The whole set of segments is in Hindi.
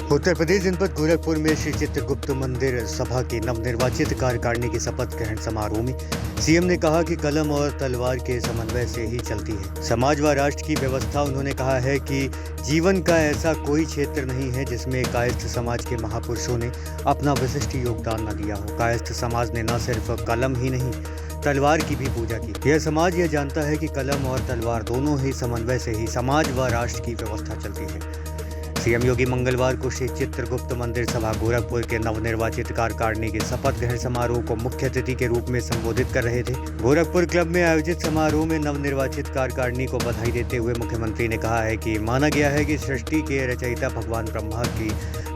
उत्तर प्रदेश जनपद गोरखपुर में श्री चित्रगुप्त मंदिर सभा के नवनिर्वाचित कार्यकारिणी के शपथ ग्रहण समारोह में सीएम ने कहा कि कलम और तलवार के समन्वय से ही चलती है समाज व राष्ट्र की व्यवस्था। उन्होंने कहा है कि जीवन का ऐसा कोई क्षेत्र नहीं है जिसमें कायस्थ समाज के महापुरुषों ने अपना विशिष्ट योगदान न दिया हो। कायस्थ समाज ने न सिर्फ कलम ही नहीं तलवार की भी पूजा की। यह समाज यह जानता है कि कलम और तलवार दोनों ही समन्वय से ही समाज व राष्ट्र की व्यवस्था चलती है। सीएम योगी मंगलवार को श्री चित्रगुप्त मंदिर सभा गोरखपुर के नवनिर्वाचित कार्यकारिणी के शपथ ग्रहण समारोह को मुख्य अतिथि के रूप में संबोधित कर रहे थे। गोरखपुर क्लब में आयोजित समारोह में नवनिर्वाचित कार्यकारिणी को बधाई देते हुए मुख्यमंत्री ने कहा है कि माना गया है कि सृष्टि के रचयिता भगवान ब्रह्मा की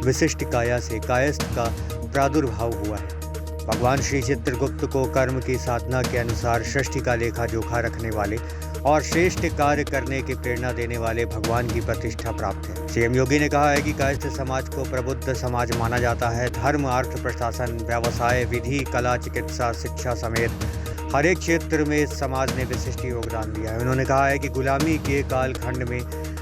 विशिष्ट काया से कायस्थ का प्रादुर्भाव हुआ है। भगवान श्री चित्रगुप्त को कर्म की साधना के अनुसार सृष्टि का लेखा जोखा रखने वाले और श्रेष्ठ कार्य करने की प्रेरणा देने वाले भगवान की प्रतिष्ठा प्राप्त है। सीएम योगी ने कहा है कि कायस्थ समाज को प्रबुद्ध समाज माना जाता है। धर्म, अर्थ, प्रशासन, व्यवसाय, विधि, कला, चिकित्सा, शिक्षा समेत हर एक क्षेत्र में इस समाज ने विशिष्ट योगदान दिया है। उन्होंने कहा है कि गुलामी के कालखंड में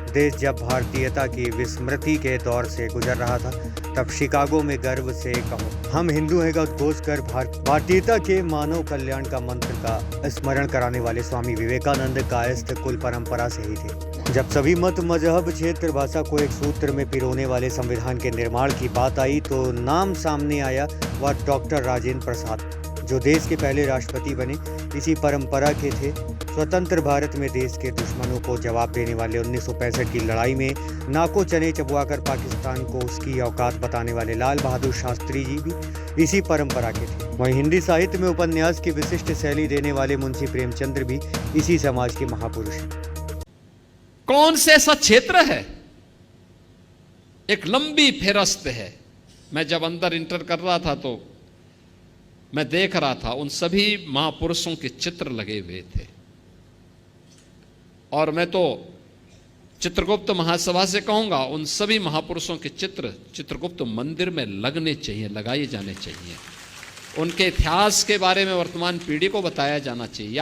देश जब भारतीयता की विस्मृति के दौर से गुजर रहा था, तब शिकागो में गर्व से कहो हम हिंदू हैं का उद्घोष कर भारतीयता के मानव कल्याण का मंत्र का स्मरण कराने वाले स्वामी विवेकानंद कायस्थ कुल परंपरा से ही थे। जब सभी मत, मजहब, क्षेत्र, भाषा को एक सूत्र में पिरोने वाले संविधान के निर्माण की बात आई तो नाम सामने आया वह डॉक्टर राजेंद्र प्रसाद, जो देश के पहले राष्ट्रपति बने। इसी परंपरा के थे। स्वतंत्र भारत में देश के दुश्मनों को जवाब देने वाले 1965 की लड़ाई में नाको चने चबवाकर पाकिस्तान को उसकी औकात बताने वाले लाल बहादुर शास्त्री जी भी इसी परंपरा के थे। वहीं हिंदी साहित्य में उपन्यास की विशिष्ट शैली देने वाले मुंशी प्रेमचंद्र भी इसी समाज के महापुरुष हैं। कौन से ऐसा क्षेत्र है, एक लंबी फेरस्त है। मैं जब अंदर इंटर कर रहा था तो मैं देख रहा था उन सभी महापुरुषों के चित्र लगे हुए थे, और मैं तो चित्रगुप्त महासभा से कहूंगा उन सभी महापुरुषों के चित्र चित्रगुप्त मंदिर में लगने चाहिए, लगाए जाने चाहिए। उनके इतिहास के बारे में वर्तमान पीढ़ी को बताया जाना चाहिए।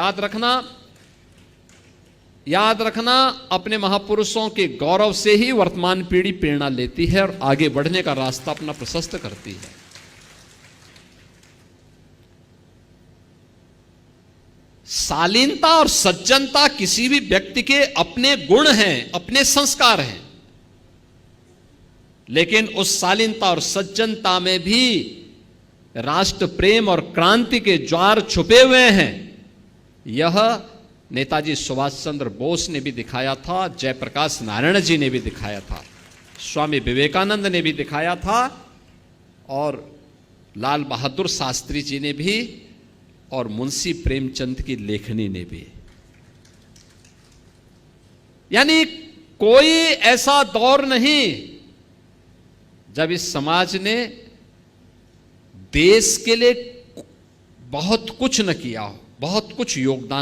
याद रखना अपने महापुरुषों के गौरव से ही वर्तमान पीढ़ी प्रेरणा लेती है और आगे बढ़ने का रास्ता अपना प्रशस्त करती है। शालीनता और सज्जनता किसी भी व्यक्ति के अपने गुण हैं, अपने संस्कार हैं, लेकिन उस शालीनता और सज्जनता में भी राष्ट्र प्रेम और क्रांति के ज्वार छुपे हुए हैं। यह नेताजी सुभाष चंद्र बोस ने भी दिखाया था, जयप्रकाश नारायण जी ने भी दिखाया था, स्वामी विवेकानंद ने भी दिखाया था, और लाल बहादुर शास्त्री जी ने भी, और मुंशी प्रेमचंद की लेखनी ने भी। यानी कोई ऐसा दौर नहीं जब इस समाज ने देश के लिए बहुत कुछ न किया हो, बहुत कुछ योगदान